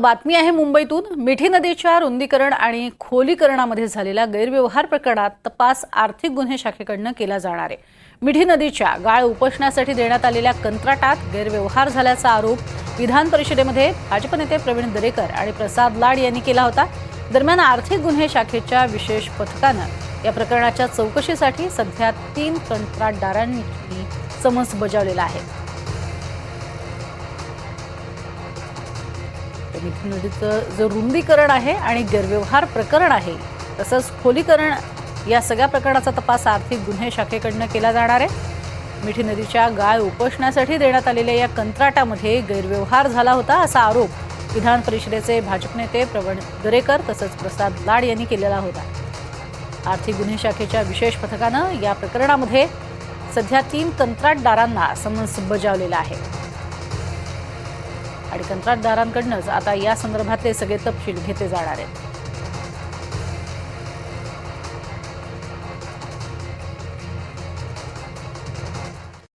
बातमी आहे मुंबईतून। मिठी नदीच्या रुंदीकरण आणि खोलीकरणामध्ये झालेल्या गैरव्यवहार प्रकरणात तपास आर्थिक गुन्हे शाखेकडून केला जाणार आहे। मिठी नदीच्या गाळ उपोषणासाठी देण्यात आलेल्या कंत्राटात गैरव्यवहार झाल्याचा आरोप विधान परिषदेमध्ये भाजप नेते प्रवीण दरेकर आणि प्रसाद लाड यांनी केला होता। दरम्यान आर्थिक गुन्हे शाखेच्या विशेष पथकानं या प्रकरणाच्या चौकशीसाठी सध्या 3 कंत्राटदारांनी समन्स बजावलेला आहे। मिठी नदीचं जो रुंदीकरण आहे आणि गैरव्यवहार प्रकरण आहे तसंच खोलीकरण या सगळ्या प्रकरणाचा तपास आर्थिक गुन्हे शाखेकडून केला जाणार आहे। मिठी नदीच्या गाळ उपोषणासाठी देण्यात आलेल्या या कंत्राटामध्ये गैरव्यवहार झाला होता असा आरोप विधान परिषदेचे भाजप नेते प्रवीण दरेकर तसंच प्रसाद लाड यांनी केलेला होता। आर्थिक गुन्हे शाखेच्या विशेष पथकानं या प्रकरणामध्ये सध्या 3 कंत्राटदारांना समन्स बजावलेला आहे आणि कंत्राटदारांकडूनच आता या संदर्भातले सगळे तपशील घेतले जाणार आहेत।